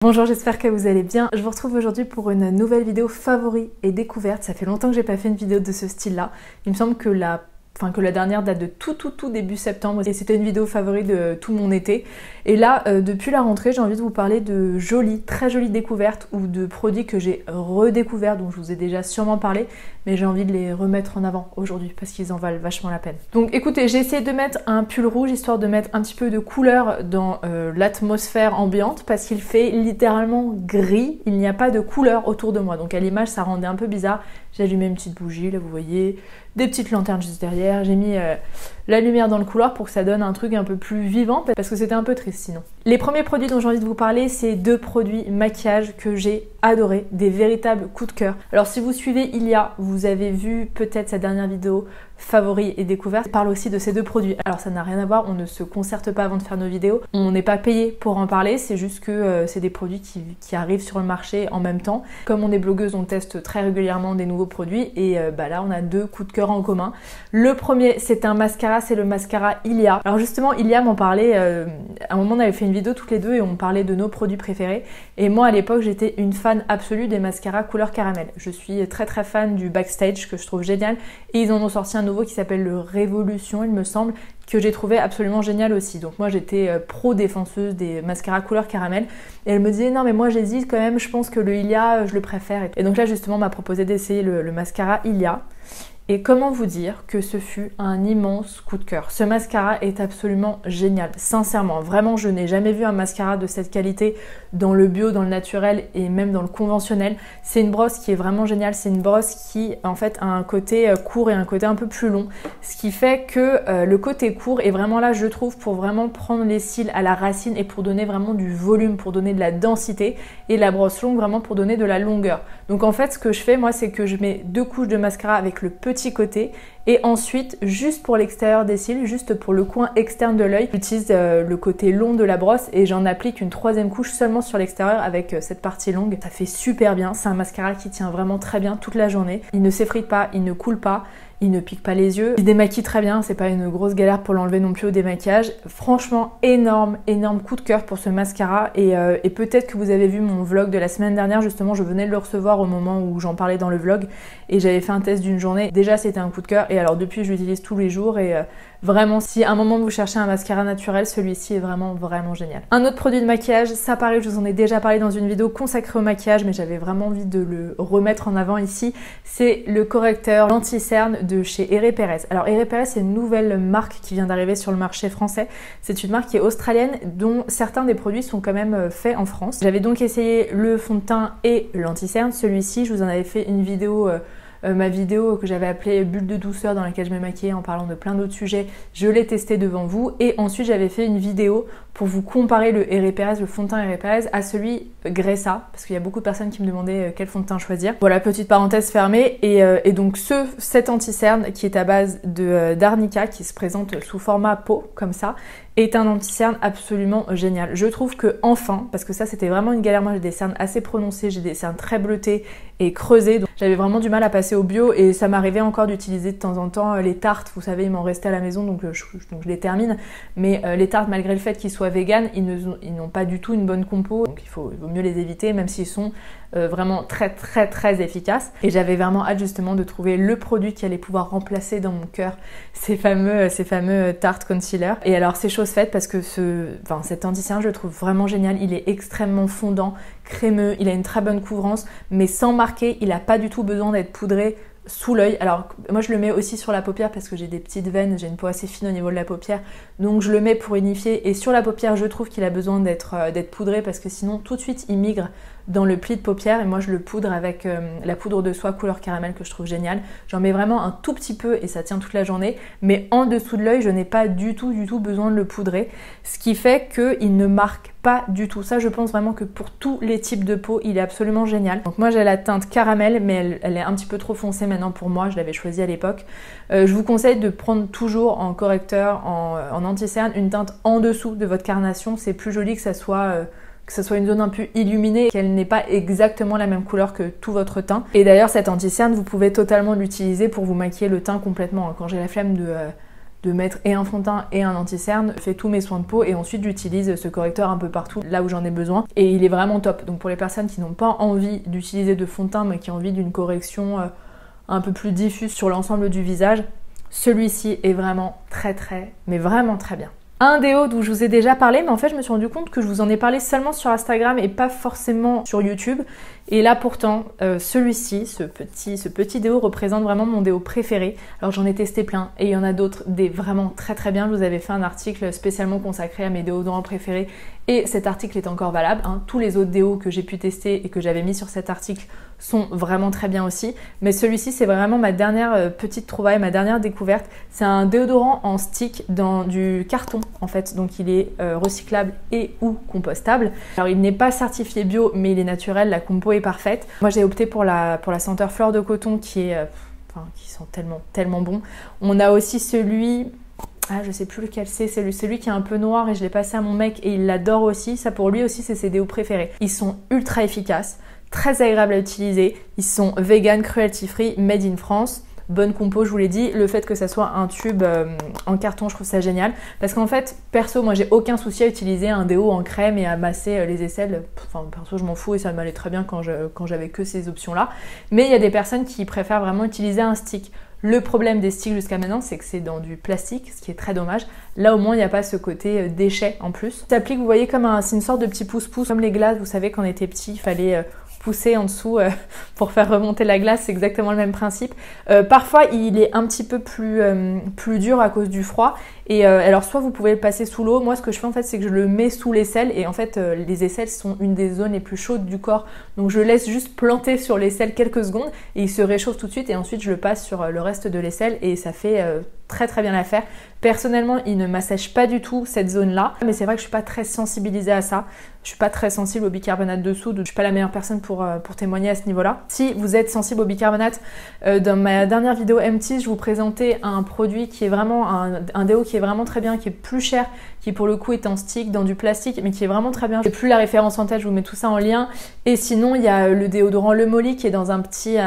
Bonjour, j'espère que vous allez bien. Je vous retrouve aujourd'hui pour une nouvelle vidéo favoris et découverte. Ça fait longtemps que j'ai pas fait une vidéo de ce style-là. Il me semble que la dernière date de tout début septembre et c'était une vidéo favori de tout mon été. Et là, depuis la rentrée, j'ai envie de vous parler de très jolies découvertes ou de produits que j'ai redécouverts, dont je vous ai déjà sûrement parlé, mais j'ai envie de les remettre en avant aujourd'hui parce qu'ils en valent vachement la peine. Donc écoutez, j'ai essayé de mettre un pull rouge histoire de mettre un petit peu de couleur dans l'atmosphère ambiante parce qu'il fait littéralement gris, il n'y a pas de couleur autour de moi. Donc à l'image, ça rendait un peu bizarre. J'ai allumé une petite bougie, là vous voyez, des petites lanternes juste derrière, j'ai mis la lumière dans le couloir pour que ça donne un truc un peu plus vivant parce que c'était un peu triste sinon. Les premiers produits dont j'ai envie de vous parler, c'est deux produits maquillage que j'ai adorés, des véritables coups de cœur. Alors si vous suivez Ilia, vous avez vu peut-être sa dernière vidéo favoris et découvertes, elle parle aussi de ces deux produits. Alors ça n'a rien à voir, on ne se concerte pas avant de faire nos vidéos, on n'est pas payé pour en parler, c'est juste que c'est des produits qui arrivent sur le marché en même temps. Comme on est blogueuse, on teste très régulièrement des nouveaux produits et là on a deux coups de cœur en commun. Le premier c'est un mascara, c'est le mascara Ilia. Alors justement Ilia m'en parlait, à un moment on avait fait une vidéo toutes les deux et on parlait de nos produits préférés et moi à l'époque j'étais une fan absolue des mascaras couleur caramel. Je suis très fan du Backstage que je trouve génial et ils en ont sorti un nouveau qui s'appelle le Révolution il me semble, que j'ai trouvé absolument génial aussi. Donc moi j'étais pro défenseuse des mascaras couleur caramel et elle me disait non mais moi j'hésite quand même, je pense que le Ilia je le préfère. Et donc là justement on m'a proposé d'essayer le mascara Ilia. Et comment vous dire que ce fut un immense coup de cœur. Ce mascara est absolument génial, sincèrement. Vraiment, je n'ai jamais vu un mascara de cette qualité dans le bio, dans le naturel et même dans le conventionnel. C'est une brosse qui est vraiment géniale. C'est une brosse qui, en fait, a un côté court et un côté un peu plus long. Ce qui fait que le côté court est vraiment là, je trouve, pour vraiment prendre les cils à la racine et pour donner vraiment du volume, pour donner de la densité. Et la brosse longue, vraiment pour donner de la longueur. Donc en fait, ce que je fais, moi, c'est que je mets deux couches de mascara avec le petit côté et ensuite juste pour l'extérieur des cils, juste pour le coin externe de l'œil, j'utilise le côté long de la brosse et j'en applique une troisième couche seulement sur l'extérieur avec cette partie longue. Ça fait super bien, c'est un mascara qui tient vraiment très bien toute la journée, il ne s'effrite pas, il ne coule pas, il ne pique pas les yeux, il démaquille très bien, c'est pas une grosse galère pour l'enlever non plus au démaquillage. Franchement, énorme coup de cœur pour ce mascara et peut-être que vous avez vu mon vlog de la semaine dernière, justement je venais de le recevoir au moment où j'en parlais dans le vlog et j'avais fait un test d'une journée. Déjà c'était un coup de cœur et alors depuis je l'utilise tous les jours et vraiment si à un moment vous cherchez un mascara naturel, celui-ci est vraiment génial. Un autre produit de maquillage, ça pareil, je vous en ai déjà parlé dans une vidéo consacrée au maquillage mais j'avais vraiment envie de le remettre en avant ici, c'est le correcteur anti-cerne de chez Herré Perez. Alors Herré Perez c'est une nouvelle marque qui vient d'arriver sur le marché français. C'est une marque qui est australienne dont certains des produits sont quand même faits en France. J'avais donc essayé le fond de teint et l'anti-cerne. Celui-ci, je vous en avais fait une vidéo ma vidéo que j'avais appelée Bulle de douceur dans laquelle je me maquillais en parlant de plein d'autres sujets, je l'ai testé devant vous et ensuite j'avais fait une vidéo pour vous comparer le Herré Perez, le fond de teint Herré Perez à celui Gressa parce qu'il y a beaucoup de personnes qui me demandaient quel fond de teint choisir. Voilà, petite parenthèse fermée et donc cet anti-cerne qui est à base d'arnica qui se présente sous format peau comme ça est un anti-cerne absolument génial. Je trouve que enfin, parce que ça c'était vraiment une galère, moi j'ai des cernes assez prononcées, j'ai des cernes très bleutées et creusées, donc j'avais vraiment du mal à passer au bio et ça m'arrivait encore d'utiliser de temps en temps les tartes, vous savez il m'en restait à la maison donc je les termine, mais les tartes malgré le fait qu'ils soient véganes, ils n'ont pas du tout une bonne compo, donc il vaut mieux les éviter même s'ils sont vraiment très efficaces et j'avais vraiment hâte justement de trouver le produit qui allait pouvoir remplacer dans mon cœur ces fameux Tarte Concealer. Et alors c'est chose faite parce que cet anti-cerne je le trouve vraiment génial, il est extrêmement fondant, crémeux, il a une très bonne couvrance mais sans marquer, il n'a pas du tout besoin d'être poudré sous l'œil. Alors moi je le mets aussi sur la paupière parce que j'ai des petites veines, j'ai une peau assez fine au niveau de la paupière donc je le mets pour unifier et sur la paupière je trouve qu'il a besoin d'être poudré parce que sinon tout de suite il migre dans le pli de paupière et moi je le poudre avec la poudre de soie couleur caramel que je trouve géniale. J'en mets vraiment un tout petit peu et ça tient toute la journée mais en dessous de l'œil je n'ai pas du tout besoin de le poudrer ce qui fait qu'il ne marque pas du tout. Ça je pense vraiment que pour tous les types de peau il est absolument génial. Donc moi j'ai la teinte caramel mais elle est un petit peu trop foncée maintenant pour moi, je l'avais choisie à l'époque. Je vous conseille de prendre toujours en correcteur, en anti-cerne, une teinte en dessous de votre carnation, c'est plus joli que ça soit une zone un peu illuminée, qu'elle n'ait pas exactement la même couleur que tout votre teint. Et d'ailleurs cet anti-cerne vous pouvez totalement l'utiliser pour vous maquiller le teint complètement. Quand j'ai la flemme de mettre et un fond de teint et un anti-cerne, je fais tous mes soins de peau et ensuite j'utilise ce correcteur un peu partout là où j'en ai besoin et il est vraiment top. Donc pour les personnes qui n'ont pas envie d'utiliser de fond de teint mais qui ont envie d'une correction un peu plus diffuse sur l'ensemble du visage, celui-ci est vraiment mais vraiment très bien. Un déo dont je vous ai déjà parlé, mais en fait je me suis rendu compte que je vous en ai parlé seulement sur Instagram et pas forcément sur YouTube. Et là pourtant, celui-ci, ce petit déo représente vraiment mon déo préféré. Alors j'en ai testé plein et il y en a d'autres, des vraiment très bien. Je vous avais fait un article spécialement consacré à mes déodorants préférés et cet article est encore valable. Tous les autres déos que j'ai pu tester et que j'avais mis sur cet article sont vraiment très bien aussi. Mais celui-ci, c'est vraiment ma dernière petite trouvaille, ma dernière découverte. C'est un déodorant en stick dans du carton en fait. Donc il est recyclable et ou compostable. Alors il n'est pas certifié bio, mais il est naturel, la compo est parfaite. Moi j'ai opté pour la senteur fleur de coton qui sent tellement bon. On a aussi celui... je sais plus lequel c'est celui qui est un peu noir et je l'ai passé à mon mec et il l'adore aussi. Ça pour lui aussi c'est ses déos préférés. Ils sont ultra efficaces, très agréables à utiliser. Ils sont vegan, cruelty free, made in France. Bonne compo, je vous l'ai dit. Le fait que ça soit un tube en carton, je trouve ça génial. Parce qu'en fait, perso, moi j'ai aucun souci à utiliser un déo en crème et à masser les aisselles. Enfin, perso, je m'en fous et ça m'allait très bien quand j'avais que ces options-là. Mais il y a des personnes qui préfèrent vraiment utiliser un stick. Le problème des sticks jusqu'à maintenant, c'est que c'est dans du plastique, ce qui est très dommage. Là, au moins, il n'y a pas ce côté déchet en plus. Ça s'applique, vous voyez, c'est une sorte de petit pouce-pouce, comme les glaces. Vous savez, quand on était petit, il fallait pousser en dessous pour faire remonter la glace, c'est exactement le même principe. Parfois, il est un petit peu plus dur à cause du froid. Et alors, soit vous pouvez le passer sous l'eau. Moi, ce que je fais en fait, c'est que je le mets sous l'aisselle. Et en fait, les aisselles sont une des zones les plus chaudes du corps. Donc, je laisse juste planter sur l'aisselle quelques secondes et il se réchauffe tout de suite. Et ensuite, je le passe sur le reste de l'aisselle et ça fait très bien l'affaire. Personnellement, il ne m'assèche pas du tout cette zone-là, mais c'est vrai que je suis pas très sensibilisée à ça. Je suis pas très sensible au bicarbonate de soude, je suis pas la meilleure personne pour témoigner à ce niveau-là. Si vous êtes sensible au bicarbonate, dans ma dernière vidéo Empty, je vous présentais un produit qui est vraiment un déo qui est vraiment très bien, qui est plus cher, qui pour le coup est en stick, dans du plastique, mais qui est vraiment très bien. J'ai plus la référence en tête, je vous mets tout ça en lien. Et sinon, il y a le déodorant Le Molly qui est dans un petit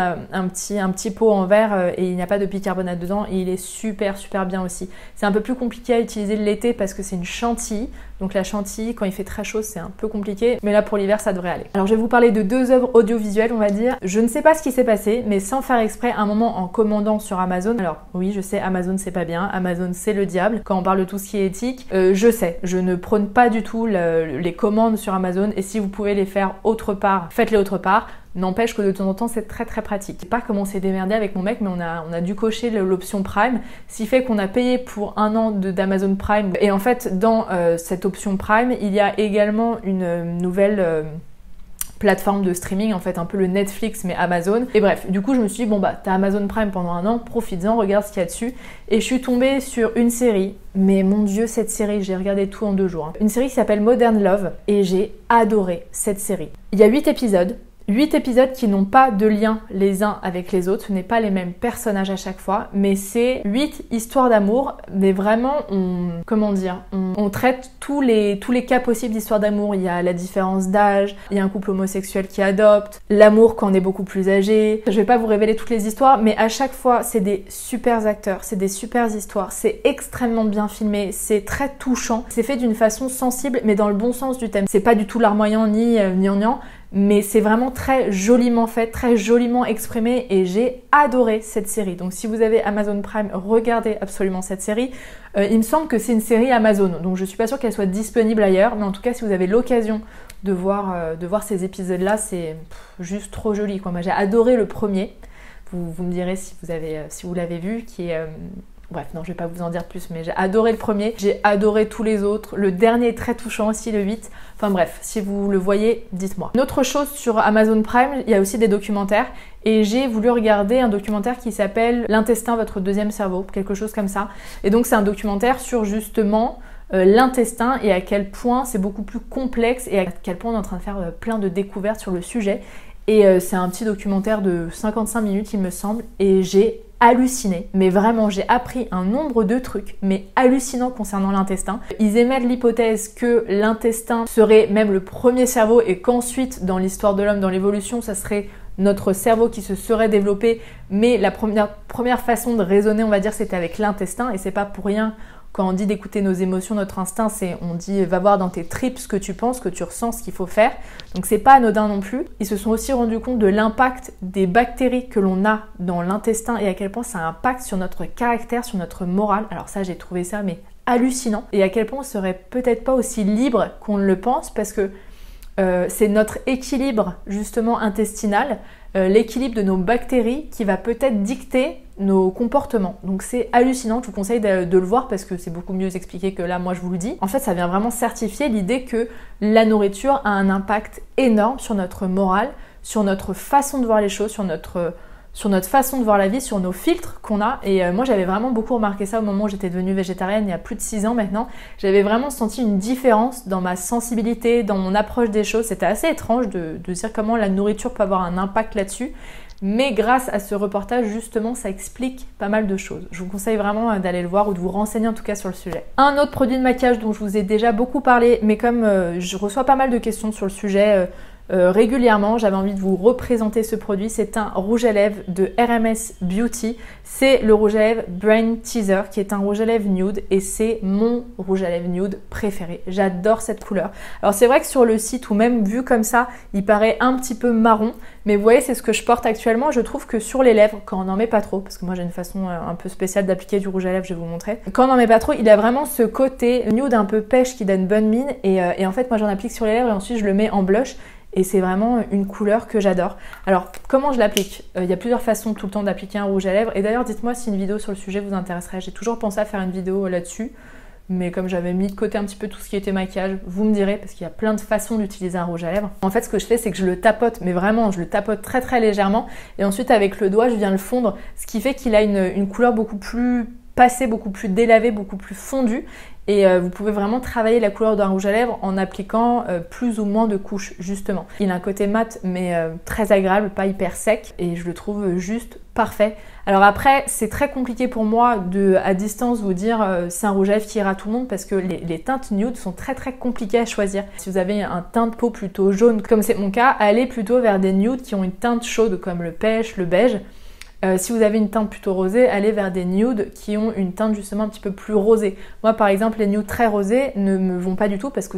pot en verre et il n'y a pas de bicarbonate dedans et il est super bien aussi. C'est un peu plus compliqué à utiliser l'été parce que c'est une chantilly. Donc la chantilly, quand il fait très chaud, c'est un peu compliqué. Mais là, pour l'hiver, ça devrait aller. Alors, je vais vous parler de 2 œuvres audiovisuelles, on va dire. Je ne sais pas ce qui s'est passé, mais sans faire exprès, un moment en commandant sur Amazon. Alors, oui, je sais, Amazon, c'est pas bien. Amazon, c'est le diable. Quand on parle de tout ce qui est éthique, je sais, je ne prône pas du tout les commandes sur Amazon. Et si vous pouvez les faire autre part, faites-les autre part. N'empêche que de temps en temps, c'est très pratique. Je sais pas comment on s'est démerdé avec mon mec, mais on a dû cocher l'option Prime, ce qui fait qu'on a payé pour 1 an d'Amazon Prime. Et en fait, dans cette option Prime, il y a également une nouvelle plateforme de streaming, en fait un peu le Netflix mais Amazon. Et bref, du coup je me suis dit bon bah t'as Amazon Prime pendant 1 an, profites-en, regarde ce qu'il y a dessus. Et je suis tombée sur une série, mais mon dieu cette série, j'ai regardé tout en 2 jours. Une série qui s'appelle Modern Love et j'ai adoré cette série. Il y a 8 épisodes. 8 épisodes qui n'ont pas de lien les uns avec les autres, ce n'est pas les mêmes personnages à chaque fois, mais c'est 8 histoires d'amour, mais vraiment on traite tous les cas possibles d'histoires d'amour. Il y a la différence d'âge, il y a un couple homosexuel qui adopte, l'amour quand on est beaucoup plus âgé. Je vais pas vous révéler toutes les histoires, mais à chaque fois c'est des super acteurs, c'est des super histoires, c'est extrêmement bien filmé, c'est très touchant, c'est fait d'une façon sensible mais dans le bon sens du thème. C'est pas du tout larmoyant ni gnangnan, mais c'est vraiment très joliment fait, très joliment exprimé et j'ai adoré cette série. Donc si vous avez Amazon Prime, regardez absolument cette série. Il me semble que c'est une série Amazon, donc je suis pas sûre qu'elle soit disponible ailleurs, mais en tout cas si vous avez l'occasion de voir ces épisodes-là, c'est juste trop joli, quoi. Moi j'ai adoré le premier, vous me direz si vous l'avez vu, qui est... Bref, non, je vais pas vous en dire plus, mais j'ai adoré le premier, j'ai adoré tous les autres. Le dernier est très touchant aussi, le 8. Enfin bref, si vous le voyez, dites-moi. Une autre chose sur Amazon Prime, il y a aussi des documentaires. Et j'ai voulu regarder un documentaire qui s'appelle L'intestin, votre deuxième cerveau, quelque chose comme ça. Et donc c'est un documentaire sur justement l'intestin et à quel point c'est beaucoup plus complexe et à quel point on est en train de faire plein de découvertes sur le sujet. Et c'est un petit documentaire de 55 minutes, il me semble, et j'ai halluciné, mais vraiment j'ai appris un nombre de trucs, mais hallucinants concernant l'intestin. Ils émettent l'hypothèse que l'intestin serait même le premier cerveau et qu'ensuite dans l'histoire de l'homme, dans l'évolution, ça serait notre cerveau qui se serait développé, mais la première façon de raisonner, on va dire, c'était avec l'intestin, et c'est pas pour rien quand on dit d'écouter nos émotions, notre instinct, on dit va voir dans tes tripes ce que tu penses, ce que tu ressens, ce qu'il faut faire. Donc c'est pas anodin non plus. Ils se sont aussi rendus compte de l'impact des bactéries que l'on a dans l'intestin et à quel point ça impacte sur notre caractère, sur notre morale. Alors ça, j'ai trouvé ça mais hallucinant. Et à quel point on serait peut-être pas aussi libre qu'on le pense, parce que c'est notre équilibre justement intestinal, l'équilibre de nos bactéries qui va peut-être dicter nos comportements. Donc c'est hallucinant, je vous conseille de le voir parce que c'est beaucoup mieux expliqué que là moi je vous le dis. En fait, ça vient vraiment certifier l'idée que la nourriture a un impact énorme sur notre morale, sur notre façon de voir les choses, sur notre façon de voir la vie, sur nos filtres qu'on a. Et moi j'avais vraiment beaucoup remarqué ça au moment où j'étais devenue végétarienne il y a plus de 6 ans maintenant. J'avais vraiment senti une différence dans ma sensibilité, dans mon approche des choses. C'était assez étrange de dire comment la nourriture peut avoir un impact là-dessus. Mais grâce à ce reportage, justement, ça explique pas mal de choses. Je vous conseille vraiment d'aller le voir ou de vous renseigner en tout cas sur le sujet. Un autre produit de maquillage dont je vous ai déjà beaucoup parlé, mais comme je reçois pas mal de questions sur le sujet régulièrement, j'avais envie de vous représenter ce produit. C'est un rouge à lèvres de RMS Beauty. C'est le rouge à lèvres Brain Teaser, qui est un rouge à lèvres nude, et c'est mon rouge à lèvres nude préféré. J'adore cette couleur. Alors c'est vrai que sur le site, ou même vu comme ça, il paraît un petit peu marron, mais vous voyez, c'est ce que je porte actuellement. Je trouve que sur les lèvres, quand on n'en met pas trop, parce que moi j'ai une façon un peu spéciale d'appliquer du rouge à lèvres, je vais vous montrer. Quand on n'en met pas trop, il a vraiment ce côté nude un peu pêche qui donne bonne mine, et en fait moi j'en applique sur les lèvres et ensuite je le mets en blush. Et c'est vraiment une couleur que j'adore. Alors, comment je l'applique ? Il y a plusieurs façons tout le temps d'appliquer un rouge à lèvres. Et d'ailleurs, dites-moi si une vidéo sur le sujet vous intéresserait. J'ai toujours pensé à faire une vidéo là-dessus. Mais comme j'avais mis de côté un petit peu tout ce qui était maquillage, vous me direz, parce qu'il y a plein de façons d'utiliser un rouge à lèvres. En fait, ce que je fais, c'est que je le tapote, mais vraiment, je le tapote très très légèrement. Et ensuite, avec le doigt, je viens le fondre. Ce qui fait qu'il a une couleur beaucoup plus passée, beaucoup plus délavée, beaucoup plus fondue. Et vous pouvez vraiment travailler la couleur d'un rouge à lèvres en appliquant plus ou moins de couches, justement. Il a un côté mat, mais très agréable, pas hyper sec, et je le trouve juste parfait. Alors après, c'est très compliqué pour moi à distance vous dire c'est un rouge à lèvres qui ira à tout le monde, parce que les teintes nude sont très très compliquées à choisir. Si vous avez un teint de peau plutôt jaune, comme c'est mon cas, allez plutôt vers des nudes qui ont une teinte chaude, comme le pêche, le beige. Si vous avez une teinte plutôt rosée, allez vers des nudes qui ont une teinte justement un petit peu plus rosée. Moi par exemple, les nudes très rosés ne me vont pas du tout parce que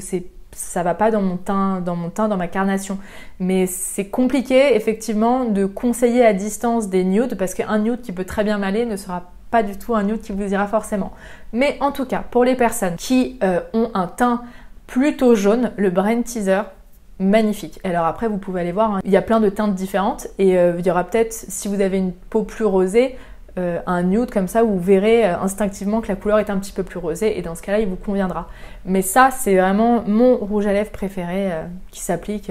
ça va pas dans mon teint, dans ma carnation. Mais c'est compliqué effectivement de conseiller à distance des nudes, parce qu'un nude qui peut très bien m'aller ne sera pas du tout un nude qui vous ira forcément. Mais en tout cas, pour les personnes qui ont un teint plutôt jaune, le Brain Teaser, magnifique. Alors après, vous pouvez aller voir, hein. Il y a plein de teintes différentes, et il y aura peut-être, si vous avez une peau plus rosée, un nude comme ça où vous verrez instinctivement que la couleur est un petit peu plus rosée, et dans ce cas-là il vous conviendra. Mais ça, c'est vraiment mon rouge à lèvres préféré qui s'applique,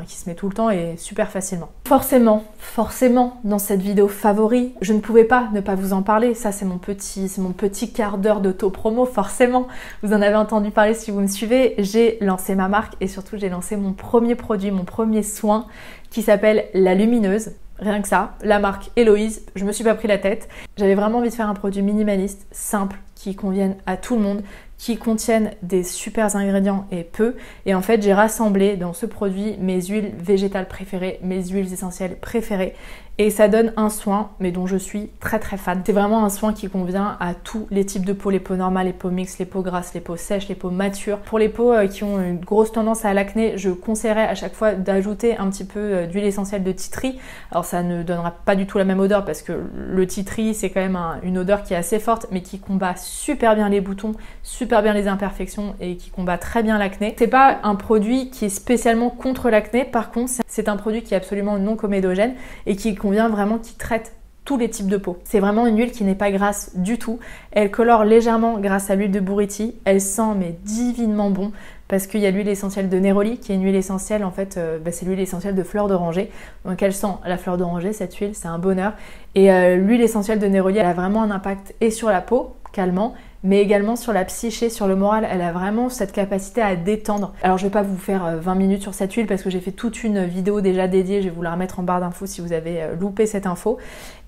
qui se met tout le temps et super facilement. Forcément, dans cette vidéo favori, je ne pouvais pas ne pas vous en parler. Ça, c'est mon petit quart d'heure d'auto-promo, forcément. Vous en avez entendu parler si vous me suivez. J'ai lancé ma marque, et surtout j'ai lancé mon premier produit, mon premier soin, qui s'appelle La Lumineuse. Rien que ça, la marque Héloïse, je me suis pas pris la tête. J'avais vraiment envie de faire un produit minimaliste, simple, qui convienne à tout le monde, qui contienne des super ingrédients et peu. Et en fait, j'ai rassemblé dans ce produit mes huiles végétales préférées, mes huiles essentielles préférées. Et ça donne un soin, mais dont je suis très très fan. C'est vraiment un soin qui convient à tous les types de peaux, les peaux normales, les peaux mixtes, les peaux grasses, les peaux sèches, les peaux matures. Pour les peaux qui ont une grosse tendance à l'acné, je conseillerais à chaque fois d'ajouter un petit peu d'huile essentielle de tea tree. Alors ça ne donnera pas du tout la même odeur, parce que le tea tree, c'est quand même une odeur qui est assez forte, mais qui combat super bien les boutons, super bien les imperfections, et qui combat très bien l'acné. C'est pas un produit qui est spécialement contre l'acné, par contre c'est un produit qui est absolument non comédogène et qui convient vraiment, qui traite tous les types de peau. C'est vraiment une huile qui n'est pas grasse du tout. Elle colore légèrement grâce à l'huile de Buriti. Elle sent mais divinement bon, parce qu'il y a l'huile essentielle de Neroli, qui est une huile essentielle, en fait, c'est l'huile essentielle de fleur d'oranger. Donc elle sent la fleur d'oranger, cette huile, c'est un bonheur. Et l'huile essentielle de Neroli, elle a vraiment un impact et sur la peau, calmant, mais également sur la psyché, sur le moral. Elle a vraiment cette capacité à détendre. Alors je vais pas vous faire 20 minutes sur cette huile parce que j'ai fait toute une vidéo déjà dédiée, je vais vous la remettre en barre d'infos si vous avez loupé cette info.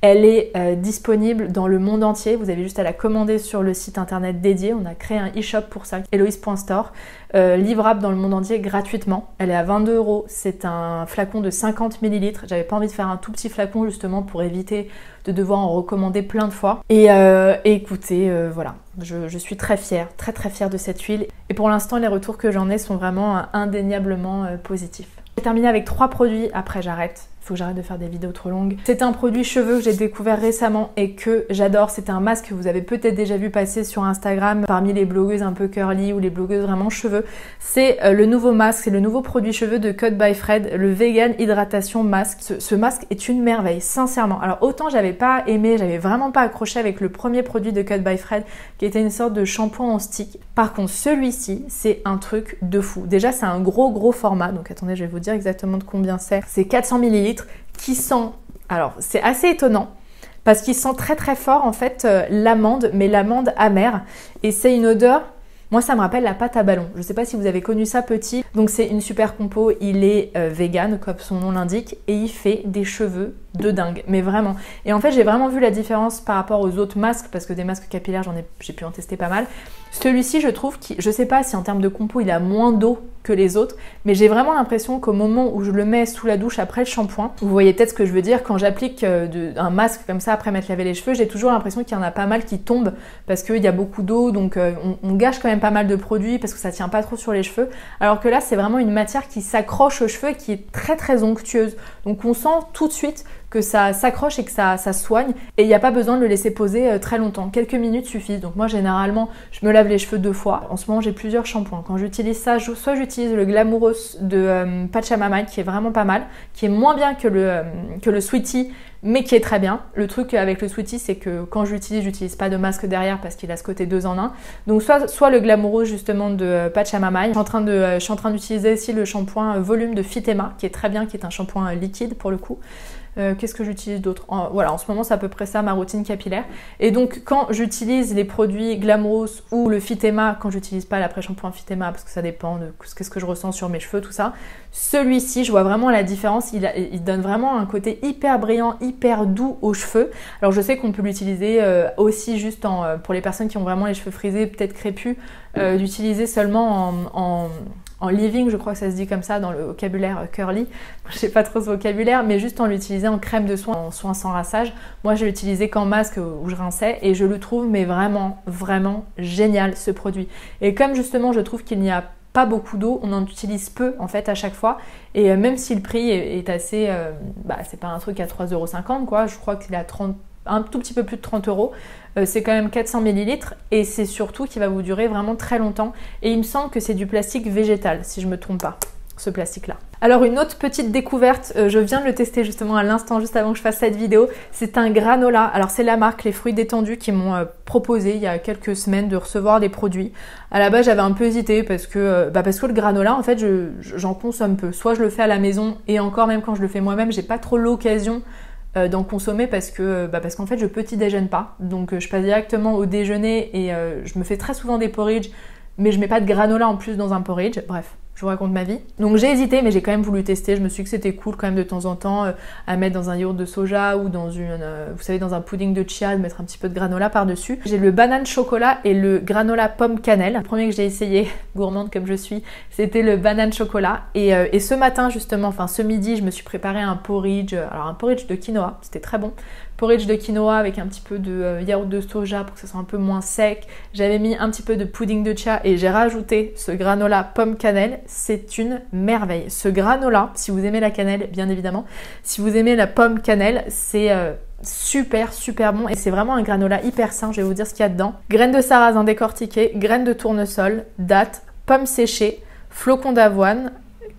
Elle est disponible dans le monde entier, vous avez juste à la commander sur le site internet dédié, on a créé un e-shop pour ça, Eloise.store, livrable dans le monde entier gratuitement. Elle est à 22 €, c'est un flacon de 50 ml, j'avais pas envie de faire un tout petit flacon justement pour éviter de devoir en recommander plein de fois. Et écoutez, voilà, je suis très fière de cette huile. Et pour l'instant, les retours que j'en ai sont vraiment indéniablement positifs. J'ai terminé avec 3 produits, après j'arrête. Il faut que j'arrête de faire des vidéos trop longues. C'est un produit cheveux que j'ai découvert récemment et que j'adore. C'est un masque que vous avez peut-être déjà vu passer sur Instagram parmi les blogueuses un peu curly ou les blogueuses vraiment cheveux. C'est le nouveau masque, c'est le nouveau produit cheveux de Cut by Fred, le Vegan Hydratation Mask. Ce masque est une merveille, sincèrement. Alors autant j'avais pas aimé, j'avais vraiment pas accroché avec le premier produit de Cut by Fred qui était une sorte de shampoing en stick. Par contre celui-ci, c'est un truc de fou. Déjà c'est un gros format, donc attendez je vais vous dire exactement de combien c'est. C'est 400 ml. Qui sent, alors c'est assez étonnant parce qu'il sent très fort en fait l'amande, mais l'amande amère, et c'est une odeur, moi ça me rappelle la pâte à ballon. Je sais pas si vous avez connu ça petit. Donc c'est une super compo, il est vegan comme son nom l'indique et il fait des cheveux de dingue, mais vraiment. Et en fait j'ai vraiment vu la différence par rapport aux autres masques parce que des masques capillaires j'ai pu en tester pas mal. Celui-ci je trouve je sais pas si en termes de compo il a moins d'eau que les autres, mais j'ai vraiment l'impression qu'au moment où je le mets sous la douche après le shampoing, vous voyez peut-être ce que je veux dire, quand j'applique un masque comme ça après m'être lavé les cheveux, j'ai toujours l'impression qu'il y en a pas mal qui tombent parce qu'il y a beaucoup d'eau, donc on gâche quand même pas mal de produits parce que ça tient pas trop sur les cheveux, alors que là c'est vraiment une matière qui s'accroche aux cheveux et qui est très onctueuse, donc on sent tout de suite que ça s'accroche et que ça soigne, et il n'y a pas besoin de le laisser poser très longtemps, quelques minutes suffisent. Donc moi généralement je me lave les cheveux 2 fois, en ce moment j'ai plusieurs shampoings. Quand j'utilise ça, soit j'utilise le Glamouros de Pachamama qui est vraiment pas mal, qui est moins bien que le Sweetie, mais qui est très bien. Le truc avec le Sweetie, c'est que quand j'utilise pas de masque derrière parce qu'il a ce côté 2 en 1. Donc soit le Glamouros justement de Pachamama. Je suis en train d'utiliser aussi le shampoing volume de Fitema qui est très bien, qui est un shampoing liquide pour le coup. Qu'est-ce que j'utilise d'autre? Voilà, en ce moment c'est à peu près ça ma routine capillaire. Et donc quand j'utilise les produits Glamouros ou le Fitema, quand j'utilise pas l'après-shampoing Fitema parce que ça dépend de ce que je ressens sur mes cheveux, tout ça, celui-ci je vois vraiment la différence. Il donne vraiment un côté hyper brillant, hyper doux aux cheveux. Alors je sais qu'on peut l'utiliser aussi juste pour les personnes qui ont vraiment les cheveux frisés, peut-être crépus, d'utiliser seulement en leave-in, je crois que ça se dit comme ça dans le vocabulaire curly. Je sais pas trop ce vocabulaire, mais juste en l'utilisant en crème de soin, en soin sans rinçage. Moi, je l'utilisais qu'en masque où je rinçais et je le trouve mais vraiment génial ce produit. Et comme justement, je trouve qu'il n'y a pas beaucoup d'eau, on en utilise peu en fait à chaque fois, et même si le prix est assez, c'est pas un truc à 3,50 € quoi, je crois qu'il est à un tout petit peu plus de 30 €. C'est quand même 400 ml et c'est surtout qui va vous durer vraiment très longtemps. Et il me semble que c'est du plastique végétal, si je me trompe pas, ce plastique-là. Alors une autre petite découverte, je viens de le tester justement à l'instant, juste avant que je fasse cette vidéo. C'est un granola. Alors c'est la marque Les Fruits Détendus qui m'ont proposé il y a quelques semaines de recevoir des produits. À la base j'avais un peu hésité parce que le granola en fait j'en consomme peu. Soit je le fais à la maison et encore même quand je le fais moi-même, j'ai pas trop l'occasion d'en consommer parce qu'en fait je petit déjeune pas, donc je passe directement au déjeuner et je me fais très souvent des porridge, mais je mets pas de granola en plus dans un porridge. Bref, je vous raconte ma vie. Donc j'ai hésité, mais j'ai quand même voulu tester. Je me suis dit que c'était cool quand même de temps en temps à mettre dans un yaourt de soja ou dans vous savez, dans un pudding de chia, de mettre un petit peu de granola par-dessus. J'ai le banane chocolat et le granola pomme cannelle. Le premier que j'ai essayé, gourmande comme je suis, c'était le banane chocolat. Et ce matin justement, enfin ce midi, je me suis préparé un porridge. Alors un porridge de quinoa, c'était très bon. Porridge de quinoa avec un petit peu de yaourt de soja pour que ça soit un peu moins sec. J'avais mis un petit peu de pudding de chia et j'ai rajouté ce granola pomme cannelle. C'est une merveille. Ce granola, si vous aimez la cannelle, bien évidemment, si vous aimez la pomme cannelle, c'est super bon et c'est vraiment un granola hyper sain. Je vais vous dire ce qu'il y a dedans. Graines de sarrasin décortiquées, graines de tournesol, dattes, pommes séchées, flocons d'avoine,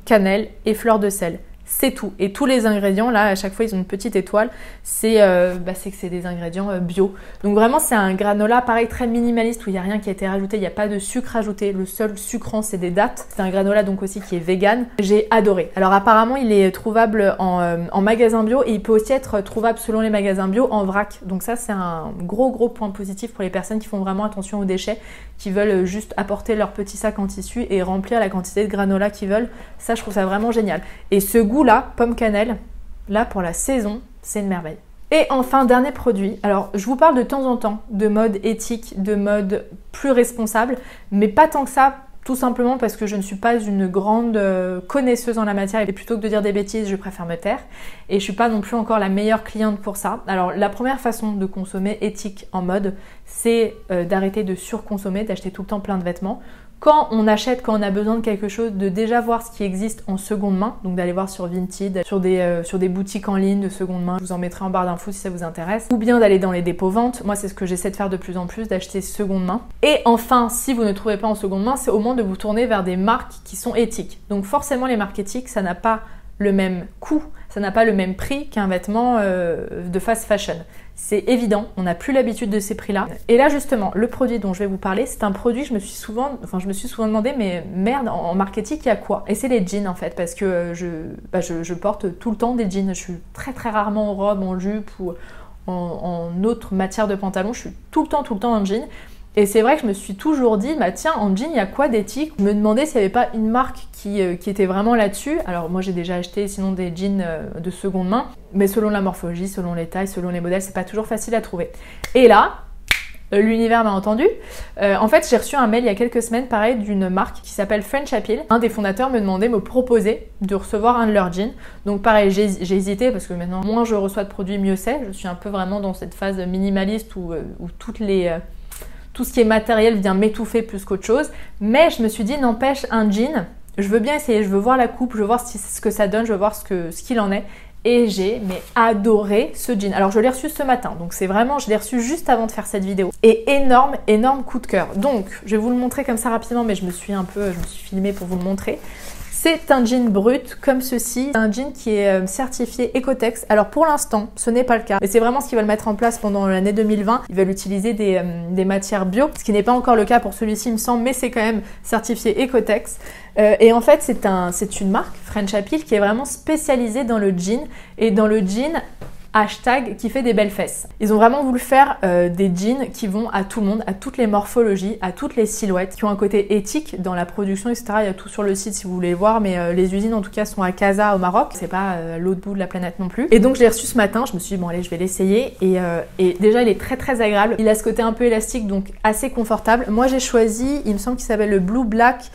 cannelle et fleurs de sel. c'est tout. Et tous les ingrédients, là, à chaque fois, ils ont une petite étoile. C'est que c'est des ingrédients bio. Donc vraiment, c'est un granola, pareil, très minimaliste, où il n'y a rien qui a été rajouté. Il n'y a pas de sucre ajouté. Le seul sucrant, c'est des dattes. C'est un granola, donc aussi, qui est vegan. J'ai adoré. Alors apparemment, il est trouvable en magasin bio et il peut aussi être trouvable, selon les magasins bio, en vrac. Donc ça, c'est un gros point positif pour les personnes qui font vraiment attention aux déchets, qui veulent juste apporter leur petit sac en tissu et remplir la quantité de granola qu'ils veulent. Ça, je trouve ça vraiment génial. Et ce goût-là, pomme cannelle, là pour la saison, c'est une merveille. Et enfin, dernier produit. Alors, je vous parle de temps en temps de mode éthique, de mode plus responsable, mais pas tant que ça, tout simplement parce que je ne suis pas une grande connaisseuse en la matière et plutôt que de dire des bêtises, je préfère me taire. Et je suis pas non plus encore la meilleure cliente pour ça. Alors, la première façon de consommer éthique en mode, c'est d'arrêter de surconsommer, d'acheter tout le temps plein de vêtements. Quand on achète, quand on a besoin de quelque chose, de déjà voir ce qui existe en seconde main, donc d'aller voir sur Vinted, sur des boutiques en ligne de seconde main, je vous en mettrai en barre d'infos si ça vous intéresse, ou bien d'aller dans les dépôts ventes. Moi, c'est ce que j'essaie de faire de plus en plus, d'acheter seconde main. Et enfin, si vous ne trouvez pas en seconde main, c'est au moins de vous tourner vers des marques qui sont éthiques. Donc forcément, les marques éthiques, ça n'a pas le même coût, ça n'a pas le même prix qu'un vêtement de fast fashion. C'est évident, on n'a plus l'habitude de ces prix-là. Et là justement, le produit dont je vais vous parler, c'est un produit que je me suis souvent demandé, mais merde, en marketing, il y a quoi? Et c'est les jeans en fait, parce que je porte tout le temps des jeans. Je suis très rarement en robe, en jupe ou en autre matière de pantalon. Je suis tout le temps en jean. Et c'est vrai que je me suis toujours dit, bah tiens, en jean, il y a quoi d'éthique? Je me demandais s'il n'y avait pas une marque qui était vraiment là-dessus. Alors moi, j'ai déjà acheté sinon des jeans de seconde main, mais selon la morphologie, selon les tailles, selon les modèles, c'est pas toujours facile à trouver. Et là, l'univers m'a entendu. En fait, j'ai reçu un mail il y a quelques semaines, pareil, d'une marque qui s'appelle French Appeal. Un des fondateurs me proposait de recevoir un de leurs jeans. Donc pareil, j'ai hésité parce que maintenant, moins je reçois de produits, mieux c'est. Je suis un peu vraiment dans cette phase minimaliste où tout ce qui est matériel vient m'étouffer plus qu'autre chose. Mais je me suis dit, n'empêche, un jean, je veux bien essayer, je veux voir la coupe, je veux voir ce que ça donne, je veux voir ce qu'il en est. Et j'ai adoré ce jean. Alors je l'ai reçu ce matin, donc c'est vraiment, je l'ai reçu juste avant de faire cette vidéo. Et énorme coup de cœur. Donc je vais vous le montrer comme ça rapidement, mais je me suis filmée pour vous le montrer. C'est un jean brut comme ceci, un jean qui est certifié Ecotex. Alors pour l'instant, ce n'est pas le cas. Et c'est vraiment ce qu'ils veulent mettre en place pendant l'année 2020. Ils veulent utiliser des matières bio, ce qui n'est pas encore le cas pour celui-ci, il me semble, mais c'est quand même certifié Ecotex. Et en fait, c'est une marque, French Appeal, qui est vraiment spécialisée dans le jean et dans le jean hashtag qui fait des belles fesses. Ils ont vraiment voulu faire des jeans qui vont à tout le monde, à toutes les morphologies, à toutes les silhouettes, qui ont un côté éthique dans la production, etc. Il y a tout sur le site si vous voulez voir, mais les usines en tout cas sont à Casa au Maroc. C'est pas l'autre bout de la planète non plus. Et donc je l'ai reçu ce matin, je me suis dit bon allez, je vais l'essayer. Et déjà il est très agréable. Il a ce côté un peu élastique, donc assez confortable. Moi j'ai choisi, il me semble qu'il s'appelle le Blue Black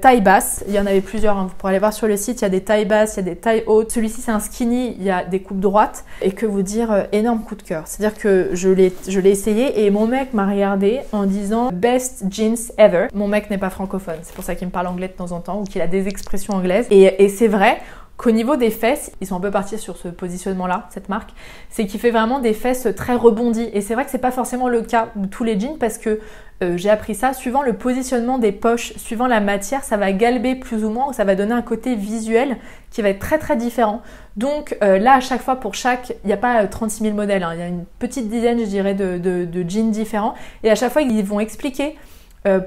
taille basse. Il y en avait plusieurs, hein. Vous pourrez aller voir sur le site, il y a des tailles basses, il y a des tailles hautes. Celui-ci c'est un skinny, il y a des coupes droites. Et que vous dire, énorme coup de cœur. C'est-à-dire que je l'ai essayé et mon mec m'a regardé en disant best jeans ever. Mon mec n'est pas francophone, c'est pour ça qu'il me parle anglais de temps en temps ou qu'il a des expressions anglaises. Et c'est vrai qu'au niveau des fesses, ils sont un peu partis sur ce positionnement-là, cette marque, c'est qu'il fait vraiment des fesses très rebondies. Et c'est vrai que c'est pas forcément le cas de tous les jeans parce que j'ai appris ça, suivant le positionnement des poches, suivant la matière, ça va galber plus ou moins ou ça va donner un côté visuel qui va être très différent. Donc là, à chaque fois, il n'y a pas 36 000 modèles, hein, il y a une petite dizaine, je dirais, de jeans différents. Et à chaque fois, ils vont expliquer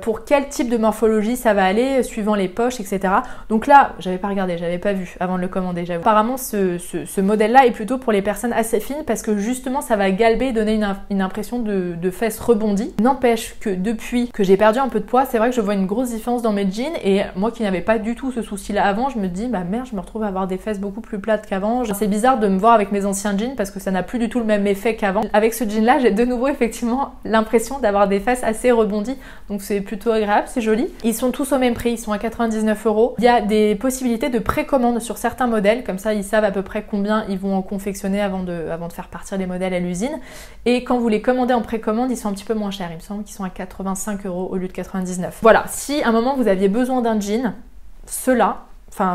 pour quel type de morphologie ça va aller, suivant les poches, etc. Donc là, j'avais pas regardé, j'avais pas vu avant de le commander, j'avoue. Apparemment, ce modèle-là est plutôt pour les personnes assez fines parce que justement, ça va galber et donner une impression de fesses rebondies. N'empêche que depuis que j'ai perdu un peu de poids, c'est vrai que je vois une grosse différence dans mes jeans et moi qui n'avais pas du tout ce souci-là avant, je me dis, bah merde, je me retrouve à avoir des fesses beaucoup plus plates qu'avant. C'est bizarre de me voir avec mes anciens jeans parce que ça n'a plus du tout le même effet qu'avant. Avec ce jean-là, j'ai de nouveau effectivement l'impression d'avoir des fesses assez rebondies. Donc c'est plutôt agréable, c'est joli. Ils sont tous au même prix, ils sont à 99 €. Il y a des possibilités de précommande sur certains modèles, comme ça ils savent à peu près combien ils vont en confectionner avant de faire partir les modèles à l'usine. Et quand vous les commandez en précommande, ils sont un petit peu moins chers. Il me semble qu'ils sont à 85 € au lieu de 99. Voilà, si à un moment vous aviez besoin d'un jean,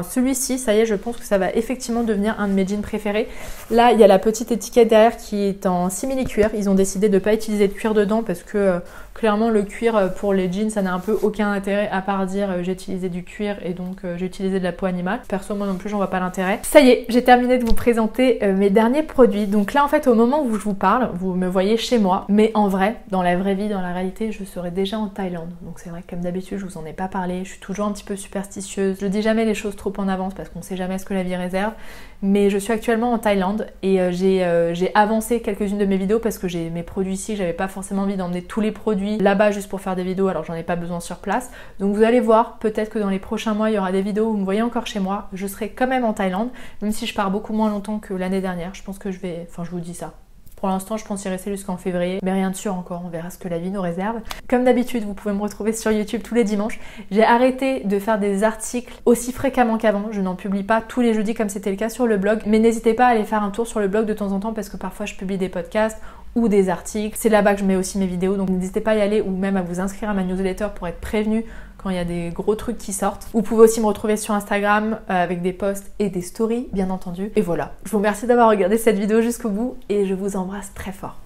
celui-ci, ça y est, je pense que ça va effectivement devenir un de mes jeans préférés. Là, il y a la petite étiquette derrière qui est en simili-cuir. Ils ont décidé de ne pas utiliser de cuir dedans parce que Clairement le cuir pour les jeans ça n'a un peu aucun intérêt à part dire j'ai utilisé du cuir et donc j'ai utilisé de la peau animale. Perso moi non plus j'en vois pas l'intérêt. Ça y est, j'ai terminé de vous présenter mes derniers produits. Donc là en fait au moment où je vous parle, vous me voyez chez moi, mais en vrai, dans la vraie vie, dans la réalité, je serais déjà en Thaïlande. Donc c'est vrai que comme d'habitude je vous en ai pas parlé, je suis toujours un petit peu superstitieuse. Je dis jamais les choses trop en avance parce qu'on sait jamais ce que la vie réserve. Mais je suis actuellement en Thaïlande et j'ai avancé quelques-unes de mes vidéos parce que j'ai mes produits ici, j'avais pas forcément envie d'emmener tous les produits là-bas juste pour faire des vidéos alors j'en ai pas besoin sur place. Donc vous allez voir, peut-être que dans les prochains mois il y aura des vidéos où vous me voyez encore chez moi. Je serai quand même en Thaïlande, même si je pars beaucoup moins longtemps que l'année dernière. Je pense que je vais, enfin je vous dis ça. Pour l'instant, je pense y rester jusqu'en février, mais rien de sûr encore, on verra ce que la vie nous réserve. Comme d'habitude, vous pouvez me retrouver sur YouTube tous les dimanches. J'ai arrêté de faire des articles aussi fréquemment qu'avant, je n'en publie pas tous les jeudis comme c'était le cas sur le blog, mais n'hésitez pas à aller faire un tour sur le blog de temps en temps parce que parfois je publie des podcasts ou des articles. C'est là-bas que je mets aussi mes vidéos, donc n'hésitez pas à y aller ou même à vous inscrire à ma newsletter pour être prévenu quand il y a des gros trucs qui sortent. Vous pouvez aussi me retrouver sur Instagram avec des posts et des stories, bien entendu. Et voilà, je vous remercie d'avoir regardé cette vidéo jusqu'au bout et je vous embrasse très fort.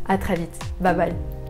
À très vite, bye bye.